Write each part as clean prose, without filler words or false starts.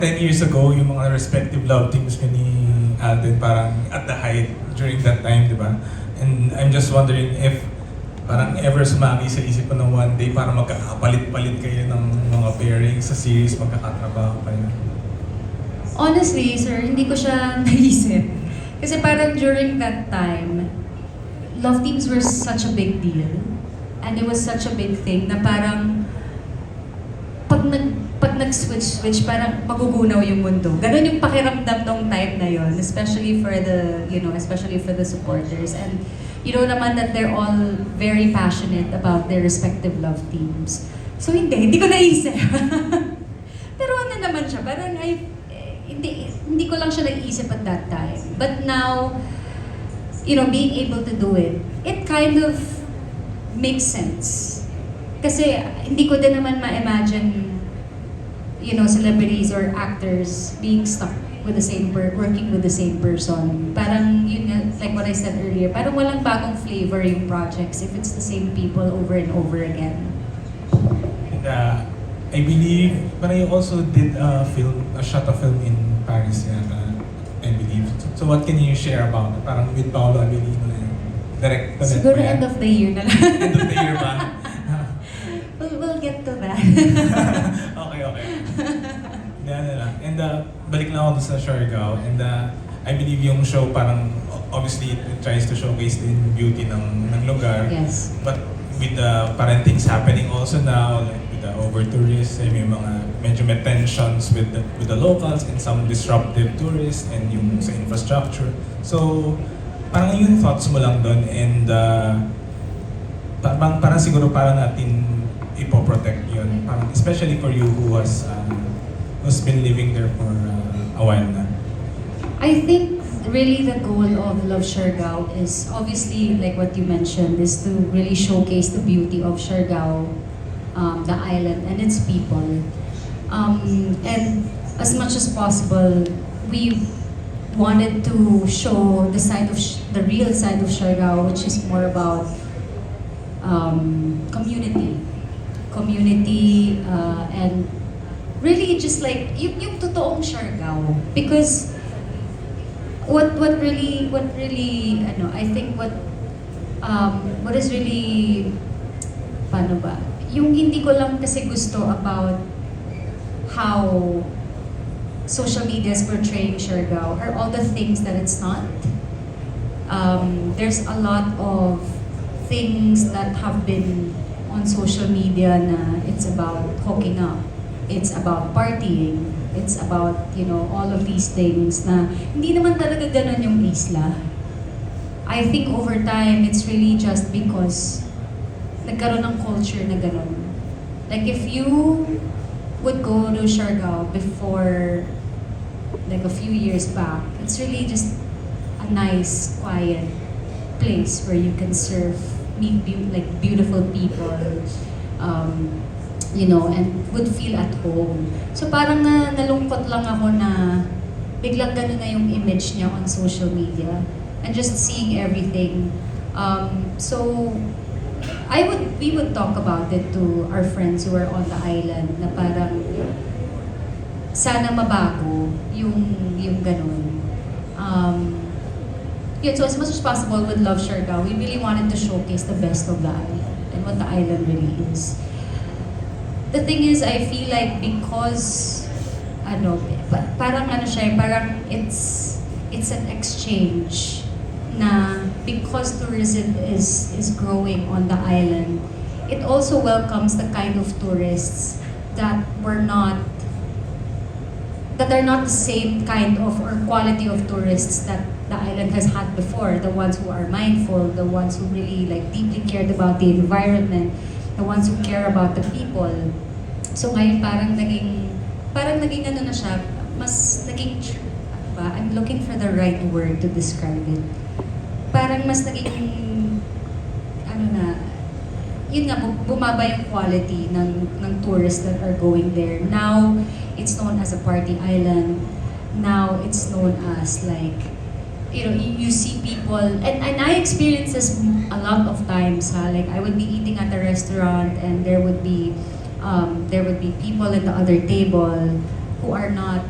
10 years ago, yung mga respective love teams ko ni Alden parang at the height during that time, di ba? And I'm just wondering if parang ever sumagi sa isip ko na one day para magkakapalit-palit kayo ng mga pairings sa series, magkakatrabaho kayo. Honestly, sir, hindi ko siya naisip. Kasi parang during that time, love teams were such a big deal. And it was such a big thing na parang pag nag-switch, parang magugunaw yung mundo. Ganon yung pakiramdam nung time na yon, especially for the supporters. And you know naman that they're all very passionate about their respective love teams. So hindi ko naisip. Pero ano naman siya, parang hindi ko lang siya naisip at that time. But now, being able to do it, it kind of makes sense. Kasi hindi ko din naman ma-imagine, celebrities or actors being stuck with the same working with the same person. Parang yun nga, like what I said earlier, parang walang bagong flavor yung projects if it's the same people over and over again. And I believe, but you also did shot a film in Paris, I believe. So what can you share about it? Parang with Paolo Avellino and direct. Siguro end of the year na lang. End of the year ba? We'll get to that. Okay. Yan na lang. And balik lang ako sa Siargao. And I believe yung show parang, obviously it tries to showcase the beauty ng lugar. Yes. But with the parang things happening also now, like with the over-tourism, may mga medyo may tensions with the locals and some disruptive tourists and yung sa infrastructure. So, parang yung thoughts mo lang doon and parang siguro parang natin ipoprotect yun. Parang, especially for you who's been living there for a while na. I think really the goal of Love Siargao is obviously, like what you mentioned, is to really showcase the beauty of Siargao, the island and its people. And as much as possible, we wanted to show the real side of Siargao, which is more about community, and really just like yung totoong Siargao. Because what really I think what is really paano ba? Yung hindi ko lang kasi gusto about how social media is portraying Siargao are all the things that it's not. There's a lot of things that have been on social media na it's about hooking up, it's about partying, it's about, all of these things na hindi naman talaga ganun yung isla. I think over time, it's really just because nagkaroon ng culture na ganun. Like if you would go to Siargao before, like a few years back, it's really just a nice, quiet place where you can meet beautiful people, and would feel at home. So parang nalungkot lang ako na biglang ganun na yung image niya on social media and just seeing everything. So we would talk about it to our friends who are on the island na parang sana mabago yung ganun. So as much as possible with Love Siargao, we really wanted to showcase the best of the island and what the island really is. The thing is, I feel like because parang it's an exchange na because tourism is growing on the island, it also welcomes the kind of tourists that are not the same kind of or quality of tourists that the island has had before. The ones who are mindful, the ones who really deeply cared about the environment, the ones who care about the people. So ngayon parang naging ano na siya, mas naging, I'm looking for the right word to describe it. Parang mas naging, yun nga, bumaba yung quality ng tourists that are going there. Now, it's known as a party island. Now, it's known as you see people, and I experience this a lot of times. Like I would be eating at a restaurant, and there would be people at the other table who are not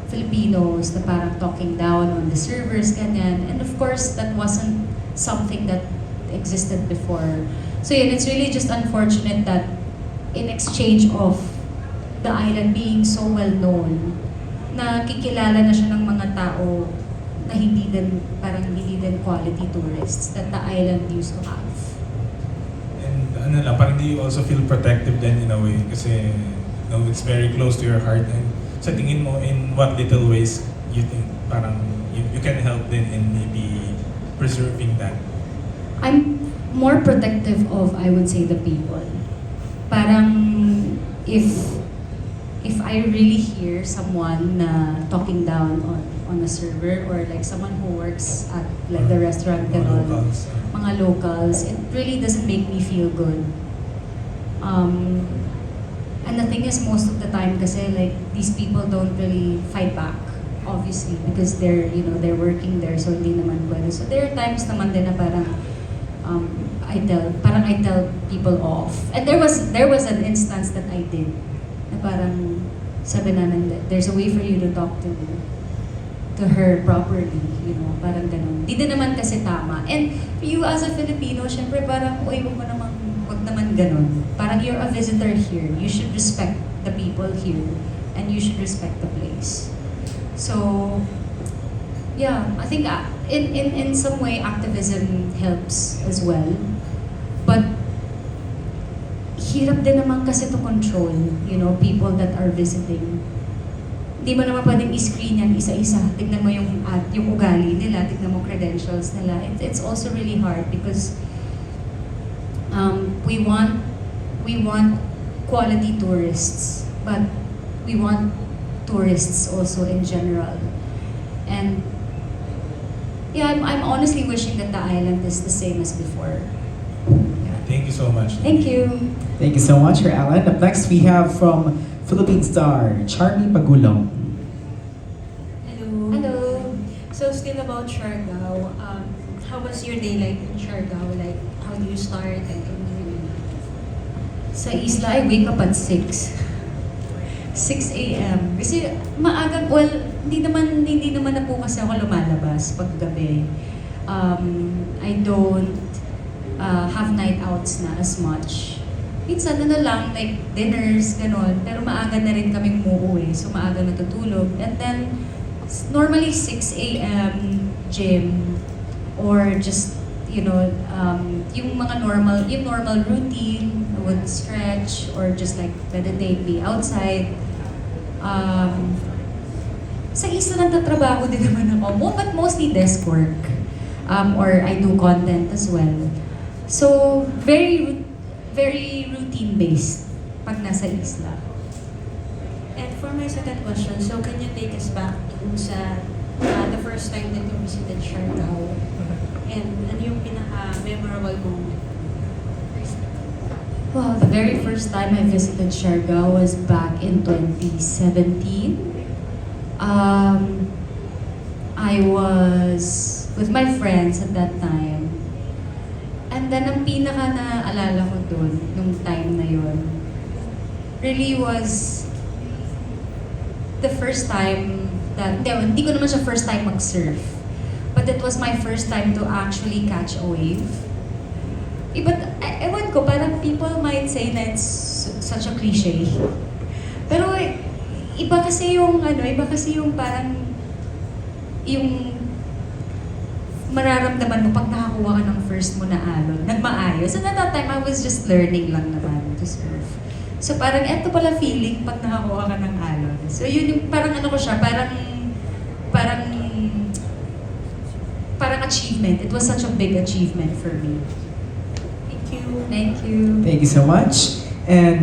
Filipinos na parang talking down on the servers, ganyan. And of course, that wasn't something that existed before. So yun, it's really just unfortunate that in exchange of the island being so well known, na kikilala na siya ng mga tao na hindi din, parang hindi din quality tourists that the island used to have. And ano lang, parang do you also feel protective then in a way? Kasi it's very close to your heart. And sa tingin mo, in what little ways you think parang you can help din in maybe preserving that? I'm more protective of, I would say, the people. Parang if I really hear someone na talking down on a server, or like someone who works at like the restaurant, Mga ganon, locals. mga locals, it really doesn't make me feel good. And the thing is, most of the time kasi like these people don't really fight back, obviously, because they're working there, so hindi naman pwede. So there are times naman din na parang I tell people off. And there was an instance that I did na parang sabi namin, there's a way for you to talk to her properly, parang ganun. Di din naman kasi tama. And you as a Filipino, syempre parang, uy, wag naman ganun. Parang you're a visitor here. You should respect the people here. And you should respect the place. So, yeah, I think in some way activism helps as well. But hirap din naman kasi to control, people that are visiting. Hindi mo naman pwedeng i-screen yan isa-isa. Tignan mo yung ugali nila, tignan mo credentials nila. It's also really hard because we want quality tourists, but we want tourists also in general. And yeah, I'm honestly wishing that the island is the same as before. Yeah. Thank you so much. Thank you. Thank you so much, Alan. Up next, we have from Philippine Star, Charmy Pagulong. Hello. Hello. So still about Siargao, how was your day like in Siargao? Like, how do you start and continue? Sa isla, I wake up at 6. 6 a.m. Kasi maaga, well, hindi naman na po kasi ako lumalabas pag gabi. I don't have night outs na as much. Minsan lang, like dinners, ganon. Pero maaga na rin kaming umuwi, so maaga natutulog. And then, normally 6 a.m. gym, or just, yung mga normal routine, I would stretch, or just like meditate, be outside. Sa isla nagtatrabaho din naman ako, but mostly desk work. Or I do content as well. So, very routine-based pag nasa isla. And for my second question, so can you take us back to sa the first time that you visited Siargao? And ano yung pinaka-memorable moment? Well, the very first time I visited Siargao was back in 2017. I was with my friends at that time. And then, ang pinaka naalala ko dun, nung time na yun, really was the first time that, hindi ko naman siya first time mag-surf. But it was my first time to actually catch a wave. But, ewan ko, parang people might say na it's such a cliche. Pero, iba kasi yung parang, yung mararamdaman mo pag nakakuha ka ng first mo na alon, nagmaayos. And at that time, I was just learning lang naman to surf. So parang eto pala feeling pag nakakuha ka ng alon. So yun yung parang ko siya, parang achievement. It was such a big achievement for me. Thank you. Thank you. Thank you so much. And